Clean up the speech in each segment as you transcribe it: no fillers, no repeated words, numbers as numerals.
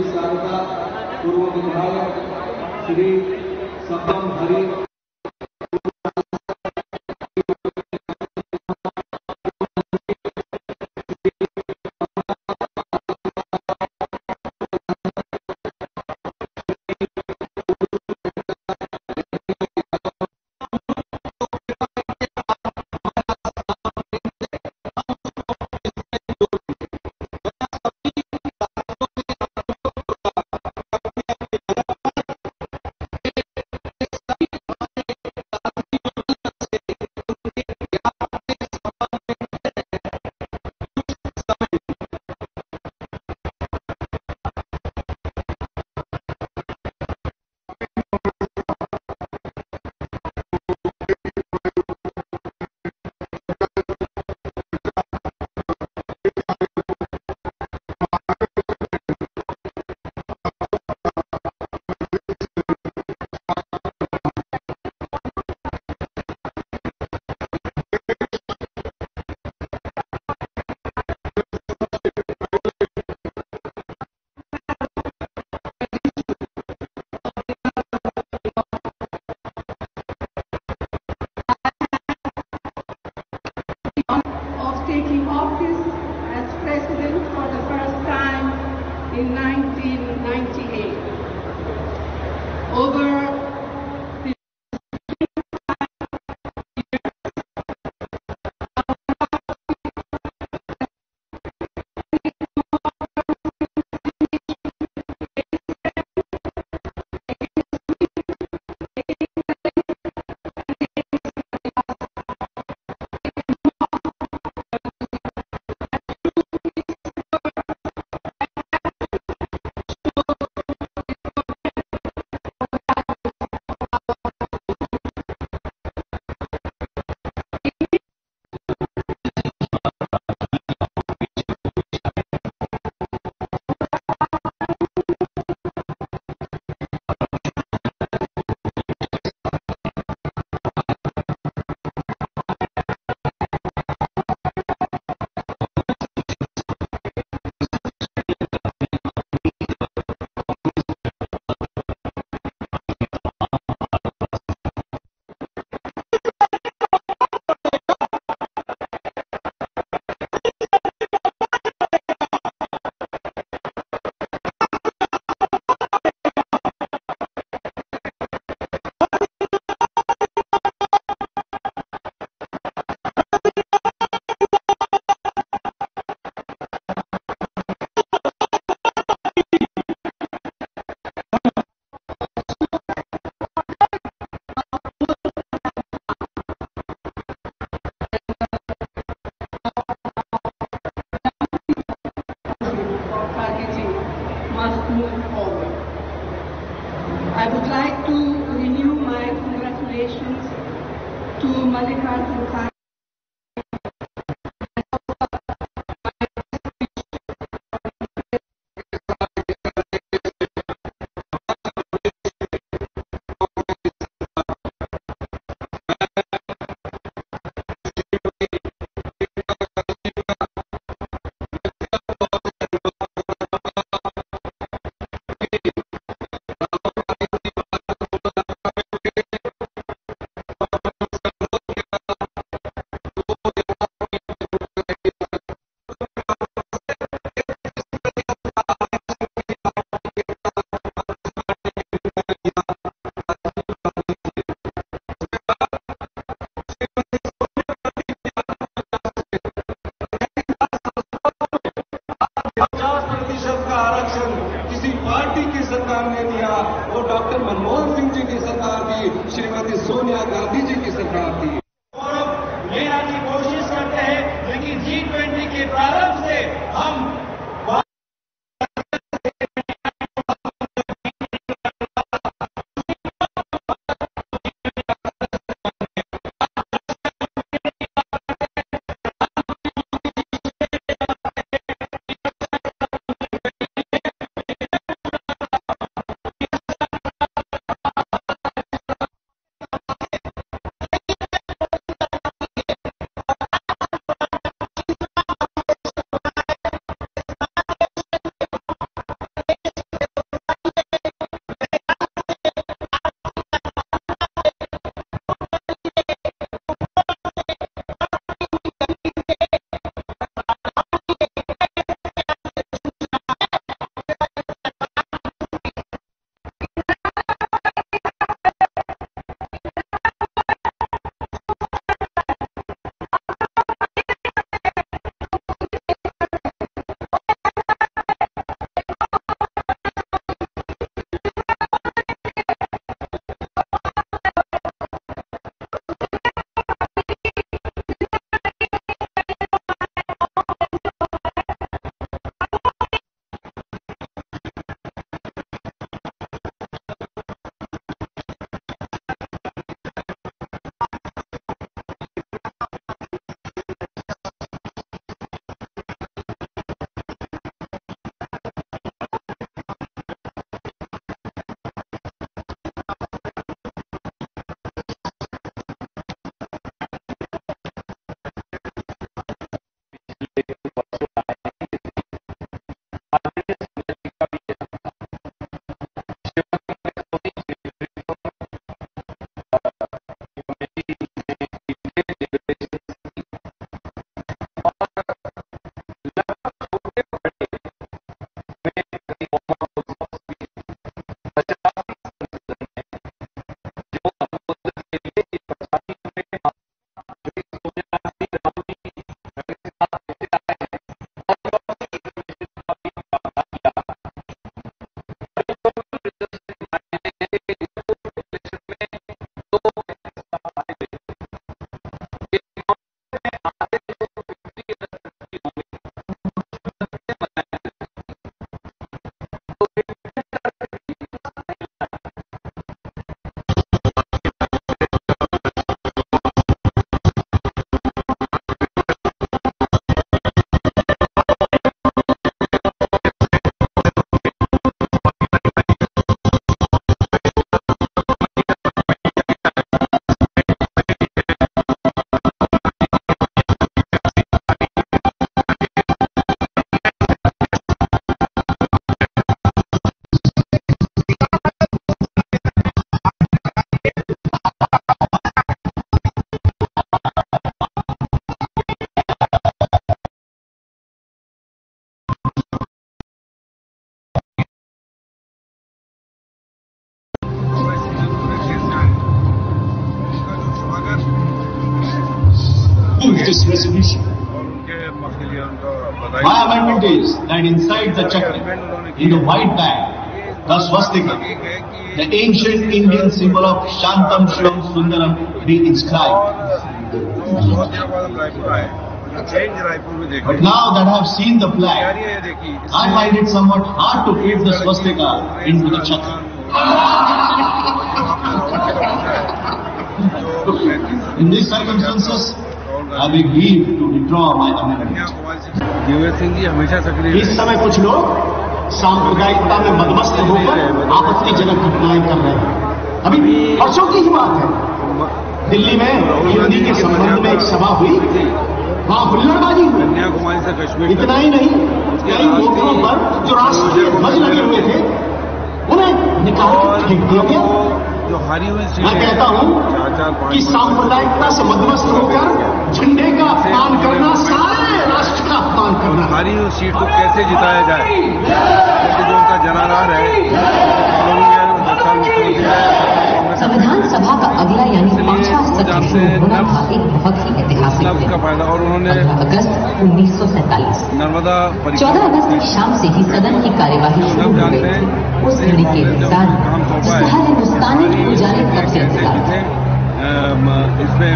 की सहायता पूर्व विधायक Shri सपम Hari of taking office as president for the first time in 1998. Over the targeting must move forward. I would like to renew my congratulations to Mallikarjun Kharge. किसी party की सरकार ने दिया, वो डॉक्टर मनमोहन सिंह जी की सरकार थी, श्रीमती सोनिया गांधी जी की सरकार थी। और अब लेने की कोशिश करते हैं, लेकिन G20 के प्रारंभ से हम this resolution. My amendment is that inside the chakra, in the white bag, the swastika, the ancient Indian symbol of Shantam Shivam Sundaram, be inscribed. But now that I have seen the flag, I find it somewhat hard to fit the swastika into the chakra. In these circumstances, I beg leave to withdraw my amendment. इस समय कुछ लोग सांप्रदायिकता में मदमस्त होकर आपत्तिजनक घटनाएं कर रहे हैं। अभी परसों की ही बात है, दिल्ली में हिंदी के संबंध में एक सभा हुई, वहां हुल्लड़बाजी हुई। इतना ही नहीं, कई लोगों पर जो राष्ट्रीय ध्वज लगे हुए थे उन्हें निकाल कर फेंक दिया गया। मैं कहता हूं कि सांप्रदायिकता से मदमस्त होकर झंडे का अपमान करना सारे राष्ट्र का अपमान करना। हारी हुई सीट को कैसे जिताया जाए, क्योंकि जो उनका जनाधार है, संविधान सभा का अगला यानी 5वां सत्र शुरू होना था एक बहुत ही ऐतिहासिक दिन। 15 अगस्त 1947 नर्मदा 14 अगस्त की शाम से ही सदन की कार्यवाही शुरू हो गई थी। उस घड़ी के इंतजार जिसका हर हिंदुस्तानी को जाने कब से इंतजार था। इसमें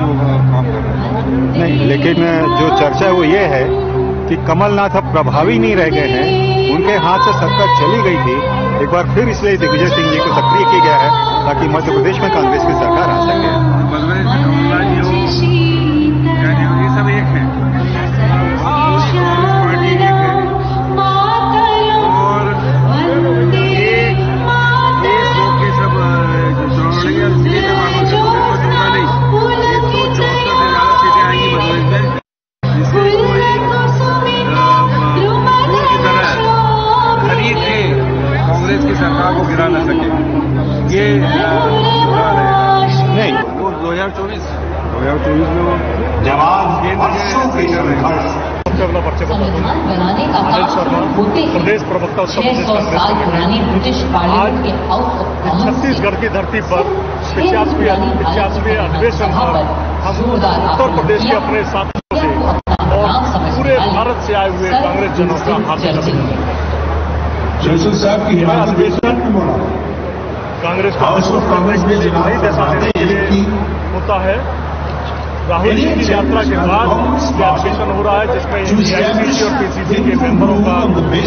काम कर रहे हैं। नहीं, लेकिन जो चर्चा है वो ये है कि कमलनाथ अब प्रभावी नहीं रह गए हैं, उनके हाथ से सत्ता चली गई थी। एक बार फिर इसलिए दिग्विजय सिंह जी को सक्रिय किया गया है ताकि मध्य प्रदेश में कांग्रेस की सरकार आ सके। ये सब एक है, पार्टी एक है और एक देश के सब चुनाव नहीं, ये 174 से ज्यादा सीटें आएंगी मध्य प्रदेश में, जिससे की तरह खरीद के कांग्रेस की सरकार को गिरा न सके। ये नहीं, वो 2024 में वो जवाब वर्षों के संविधान बनाने का काम होते ही 600 साल पुरानी ब्रिटिश पार्लियामेंट के हाउस ऑफ कॉमन्स छत्तीसगढ़ की धरती पर 85वें अधिवेशन पर हम उत्तर प्रदेश के अपने साथियों से और पूरे भारत से आए हुए कांग्रेस जनों का हासिल साहब की अधिवेशन कांग्रेस में नहीं दे होता है। राहुल जी की यात्रा के बाद यह अधिवेशन हो रहा है जिसमें एआईसीसी और पीसीसी के मेंबरों का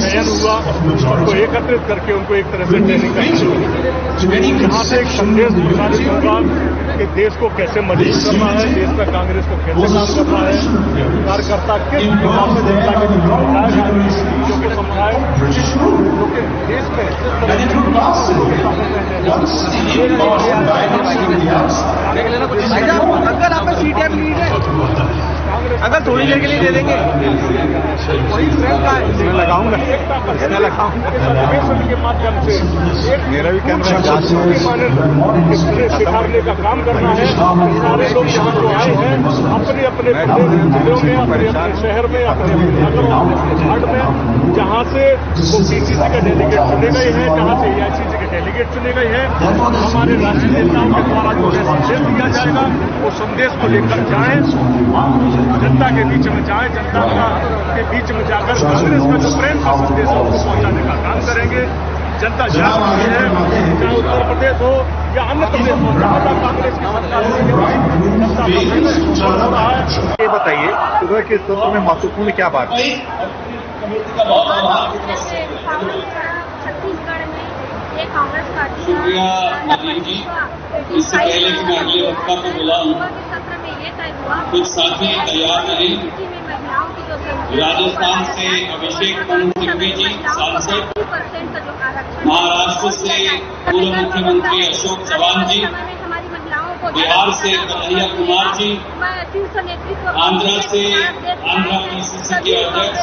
चयन हुआ, उनको एकत्रित करके उनको एक तरह से ट्रेनिंग करनी। यहाँ से एक संदेश प्रसारित होगा कि देश को कैसे मजबूत करना है, देश में कांग्रेस को कैसे काम करना है, कार्यकर्ता किस प्रकार से जनता के चीजों को समझाए, क्योंकि देश में अगर आप सीटें अगर थोड़ी देर के लिए दे देंगे इसमें लगाऊंगा के माध्यम से मेरा भी कैमरा सिखाने का काम करना है। सारे लोग यहाँ जो आए हैं अपने अपने जिलों में, अपने अपने शहर में, अपने वार्ड में, जहाँ से वो पीसीसी के डेलीगेट चुने गए हैं, जहाँ से एआईसीसी के डेलीगेट चुने गए हैं, हमारे राष्ट्रीय नेताओं के द्वारा जो संदेश दिया जाएगा वो संदेश को लेकर जाएं, जनता के बीच में जाए, जनता के बीच में जाकर कांग्रेस का जो प्रेम का संदेश है उसको पहुंचाने का काम करेंगे। जनता जागरूक है, चाहे उत्तर प्रदेश हो या अन्य प्रदेश हो, जहां तक कांग्रेस की सरकार हो रहा है। ये बताइए सुबह के सत्र में महत्वपूर्ण क्या बात है? छत्तीसगढ़ में एक कांग्रेस पार्टी शुक्रिया अजीत जी। इससे पहले कि मैं अगले वक्ता को बुलाऊं, कुछ साथी तैयार रहे। राजस्थान से अभिषेक मनु सिंघवी जी सांसद, महाराष्ट्र से पूर्व मुख्यमंत्री अशोक चव्हाण जी, बिहार से कन्हैया कुमार जी, आंध्र से आंध्र पीसीसी के अध्यक्ष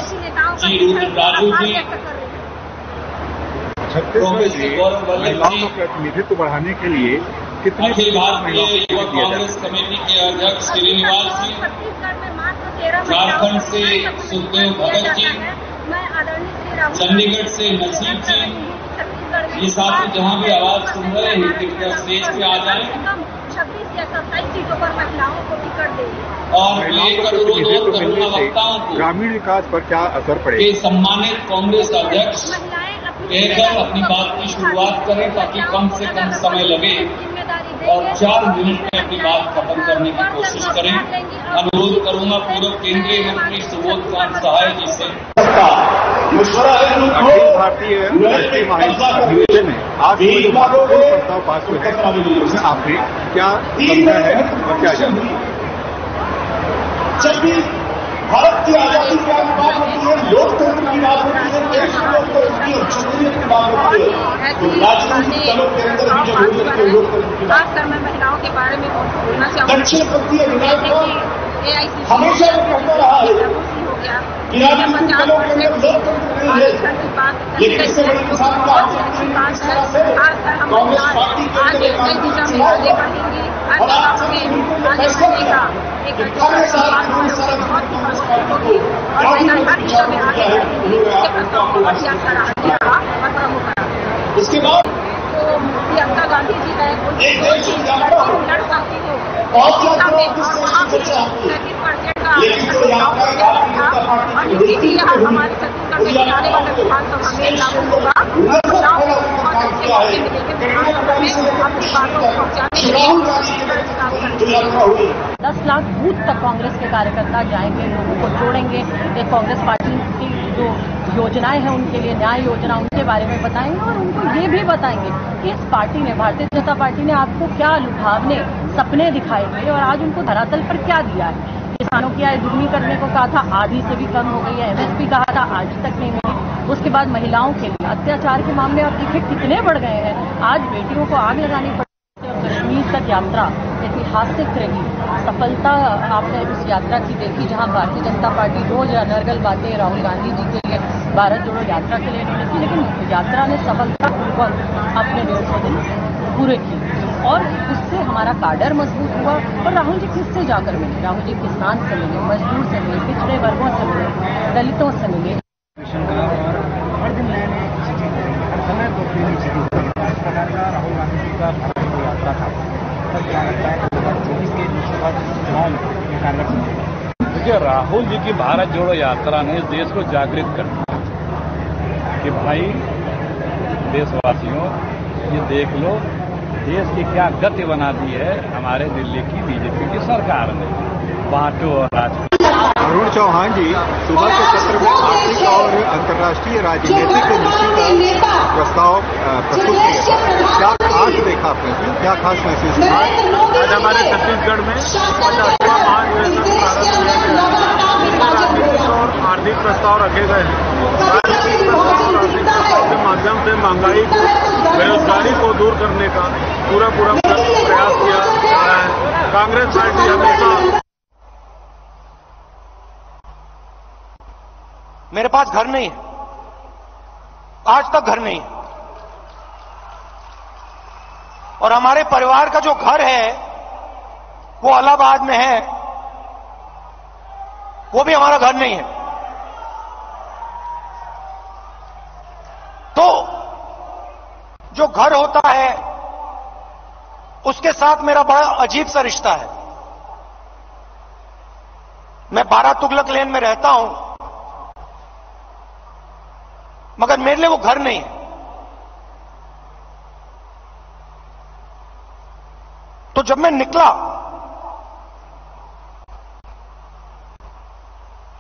जी रुद्रराजू जी, प्रोफेसर गौरव वल्लभ जी, प्रतिनिधित्व बढ़ाने के लिए अखिल भारतीय युवा कांग्रेस कमेटी के अध्यक्ष श्रीनिवास जी, झारखंड से सुखदेव भगत जी, चंडीगढ़ से नसीब जी, ये साथी जहां भी आवाज सुन रहे हैं कृपया स्टेज पे आ जाएं। या 27 सीटों पर महिलाओं को टिकट देंगे। और मैं एक अनुरोध और करूंगा वक्ताओं को ग्रामीण विकास पर क्या असर पड़ेगा? कि सम्मानित कांग्रेस अध्यक्ष कहकर अपनी बात की शुरुआत करें ताकि कम से कम समय लगे और 4 मिनट में अपनी बात खत्म करने की कोशिश करें। अनुरोध करूंगा पूर्व केंद्रीय मंत्री सुबोध कांत सहाय जी से। अखिल भारतीय राष्ट्रीय महाधिवेशन में आज प्रस्ताव पास हुए हैं, उसमें आपने क्या समझा है और क्या जानते हैं? जब भी भारत की आजादी की बात होती है, लोकतंत्र की बात होती है, देश लोकतंत्र की और जमहूरियत की बात होती है, तो राजनीतिक दलों के अंदर भी जमहूरियत के लोकतंत्र की बात। खासकर मैं महिलाओं के बारे में बोलना चाहूँगी। दक्षिणपंथीय विनायक हमेशा ये कहता रहा है कि राजनीतिक दलों के अंदर लोकतंत्र नहीं है, लेकिन इससे बड़ी मिसाल का कांग्रेस पार्टी के अंदर एक आदमी चुनाव और आप सभी मिलकर फैसला किया कि हर साल बहुत होगी और हर दिशा में आगे बढ़ेगी। इसके बाद प्रियंका गांधी जी है, एक देश की यात्रा लड़ सकती हो बहुत लेकिन जो यात्रा भारतीय जनता पार्टी की हमारे छत्तीसगढ़ में आने वाले विधानसभा में लागू होगा। राहुल गांधी जो यात्रा हुई 10 लाख बूथ तक कांग्रेस के कार्यकर्ता जाएंगे, लोगों को जोड़ेंगे, ये कांग्रेस पार्टी की जो योजनाएं हैं उनके लिए, न्याय योजना उनके बारे में बताएंगे और उनको ये भी बताएंगे कि इस पार्टी ने, भारतीय जनता पार्टी ने आपको क्या लुभावने सपने दिखाए थे और आज उनको धरातल पर क्या दिया है। किसानों की आय दुगनी करने को कहा था, आधी से भी कम हो गई है। MSP कहा था, आज तक नहीं मिली। उसके बाद महिलाओं के लिए अत्याचार के मामले अब देखिए कितने बढ़ गए हैं। आज बेटियों को आग लगानी पड़ी। कश्मीर तक यात्रा ऐतिहासिक रही, सफलता आपने उस यात्रा की देखी जहां भारतीय जनता पार्टी रोज अनर्गल बातें राहुल गांधी जी के लिए भारत जोड़ो यात्रा के लिए इन्होंने की, लेकिन यात्रा ने सफलतापूर्वक अपने 150 दिन पूरे किए और उससे हमारा काडर मजबूत हुआ। और राहुल जी किससे जाकर मिले? राहुल जी किसान से मिले, मजदूर से मिले, पिछड़े वर्गों से मिले, दलितों से मिले। हर दिन नए नए हर समय तो इस प्रकार का राहुल गांधी जी का भारत जोड़ो यात्रा था। क्या लगता है 2024 के लोकसभा चुनाव में कार्यक्रम? देखिए, राहुल जी की भारत जोड़ो यात्रा ने इस देश को जागृत कर दिया कि भाई देशवासियों, ये देख लो देश की क्या गति बना दी है हमारे दिल्ली की बीजेपी की सरकार ने। बांटो और राज। अरुण चौहान जी, सुबह के सत्र में आर्थिक और अंतर्राष्ट्रीय राजनीतिक नीति का प्रस्ताव प्रस्तुत किया। क्या खास देखा आपने, क्या खास महसूस किया? आज हमारे छत्तीसगढ़ में 50वां महाधिवेशन राजनीतिक और आर्थिक प्रस्ताव रखे गए हैं। राजनीतिक प्रस्ताव और आर्थिक प्रस्ताव के माध्यम से महंगाई को, बेरोजगारी को दूर करने का पूरा प्रयास किया जा रहा है। कांग्रेस पार्टी हमेशा मेरे पास घर नहीं है, आज तक घर नहीं है, और हमारे परिवार का जो घर है वो इलाहाबाद में है, वो भी हमारा घर नहीं है। तो जो घर होता है उसके साथ मेरा बड़ा अजीब सा रिश्ता है। मैं 12 तुगलक लेन में रहता हूं, मगर मेरे लिए वो घर नहीं है। तो जब मैं निकला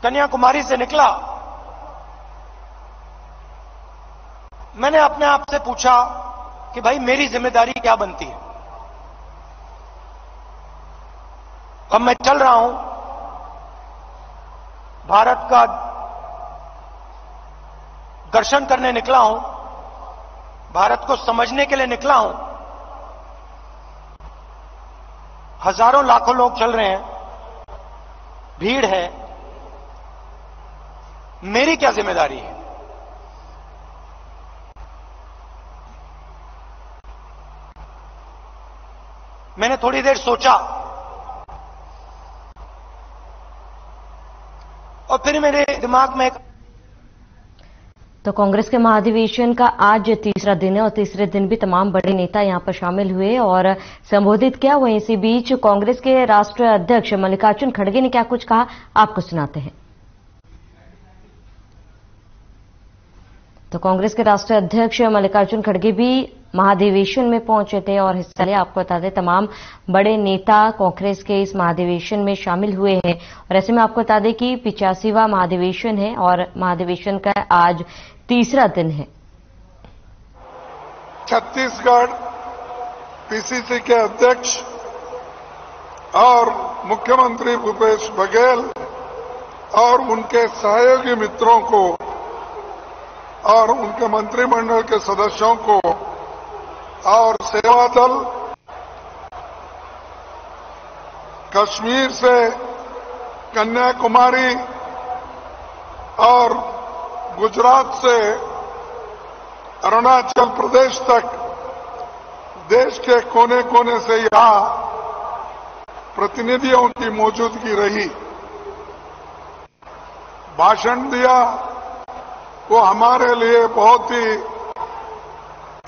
कन्याकुमारी से निकला, मैंने अपने आप से पूछा कि भाई मेरी जिम्मेदारी क्या बनती है। अब मैं चल रहा हूं, भारत का दर्शन करने निकला हूं, भारत को समझने के लिए निकला हूं। हजारों लाखों लोग चल रहे हैं, भीड़ है, मेरी क्या जिम्मेदारी है? मैंने थोड़ी देर सोचा और फिर मेरे दिमाग में तो कांग्रेस के महाधिवेशन का आज तीसरा दिन है और तीसरे दिन भी तमाम बड़े नेता यहां पर शामिल हुए और संबोधित किया। वहीं इसी बीच कांग्रेस के राष्ट्रीय अध्यक्ष मल्लिकार्जुन खड़गे ने क्या कुछ कहा, आपको सुनाते हैं। तो कांग्रेस के राष्ट्रीय अध्यक्ष मल्लिकार्जुन खड़गे भी महाधिवेशन में पहुंचे थे और हिस्सा लिया। आपको बता दें तमाम बड़े नेता कांग्रेस के इस महाधिवेशन में शामिल हुए हैं और ऐसे में आपको बता दें कि 85वां महाधिवेशन है और महाधिवेशन का आज तीसरा दिन है। छत्तीसगढ़ पीसीसी के अध्यक्ष और मुख्यमंत्री भूपेश बघेल और उनके सहयोगी मित्रों को और उनके मंत्रिमंडल के सदस्यों को और सेवा दल, कश्मीर से कन्याकुमारी और गुजरात से अरुणाचल प्रदेश तक देश के कोने कोने से यहां प्रतिनिधियों की मौजूदगी रही, भाषण दिया। वो हमारे लिए बहुत ही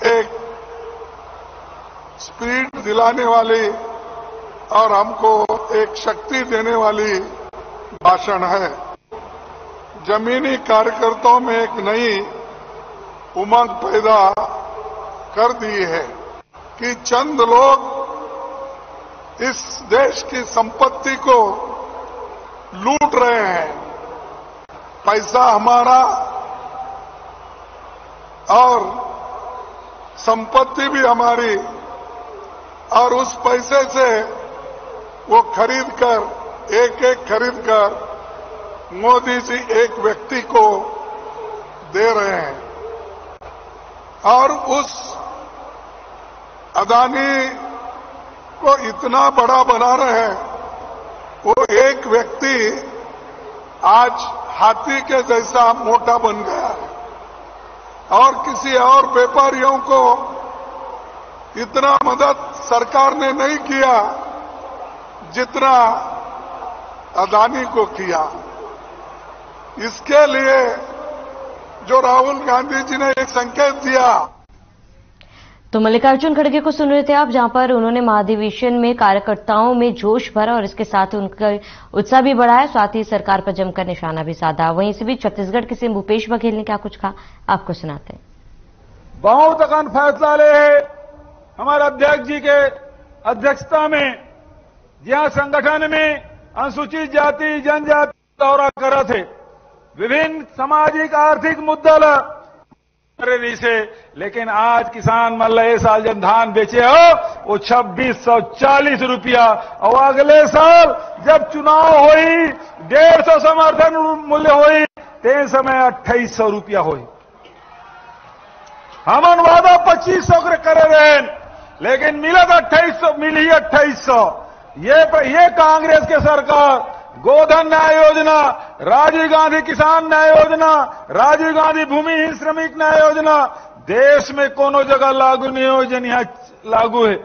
एक स्पीड दिलाने वाली और हमको एक शक्ति देने वाली भाषण है। जमीनी कार्यकर्ताओं में एक नई उमंग पैदा कर दी है कि चंद लोग इस देश की संपत्ति को लूट रहे हैं। पैसा हमारा और संपत्ति भी हमारी और उस पैसे से वो एक एक खरीद कर मोदी जी एक व्यक्ति को दे रहे हैं और उस अदानी को इतना बड़ा बना रहे हैं। वो एक व्यक्ति आज हाथी के जैसा मोटा बन गया है और किसी और व्यापारियों को इतना मदद सरकार ने नहीं किया जितना अदानी को किया। इसके लिए जो राहुल गांधी जी ने एक संकेत दिया। तो मल्लिकार्जुन खड़गे को सुन रहे थे आप, जहां पर उन्होंने महाधिवेशन में कार्यकर्ताओं में जोश भरा और इसके साथ उनका उत्साह भी बढ़ाया, साथ ही सरकार पर जमकर निशाना भी साधा। वहीं इसी बीच छत्तीसगढ़ के सीएम भूपेश बघेल ने क्या कुछ कहा, आपको सुनाते हैं। बहुत अहम फैसला ले हमारे अध्यक्ष जी के अध्यक्षता में, जहां संगठन में अनुसूचित जाति जनजाति दौरा कर थे, विभिन्न सामाजिक आर्थिक मुद्दा से, लेकिन आज किसान मान ये साल जब धान बेचे हो वो 2640 रुपया और अगले साल जब चुनाव हुई 150 समर्थन मूल्य हुई ते समय 2800 रुपया हुई। हमन वादा 2500 करे रहे लेकिन मिलत 2800 मिली 2800। ये कांग्रेस के सरकार गोधन न्याय योजना, राजीव गांधी किसान न्याय योजना, राजीव गांधी भूमिहीन श्रमिक न्याय योजना देश में कोनो जगह लागू नहीं हो जन यहाँ लागू है।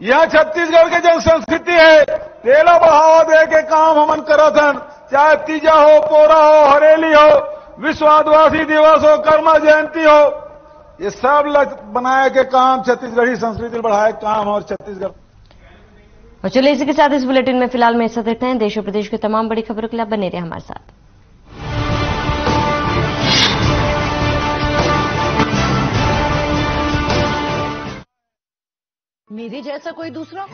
यहाँ छत्तीसगढ़ के जन संस्कृति है, तेला बढ़ावा दे के काम हमन करत हन, चाहे तीजा हो, पोरा हो, हरेली हो, विश्व आदिवासी दिवस हो, कर्मा जयंती हो, ये सब बनाए के काम छत्तीसगढ़ी संस्कृति बढ़ाए काम और छत्तीसगढ़। और चलिए इसी के साथ इस बुलेटिन में फिलहाल में ऐसा देखते हैं। देश और प्रदेश की तमाम बड़ी खबरों के लिए बने रहे हमारे साथ। मेरे जैसा कोई दूसरा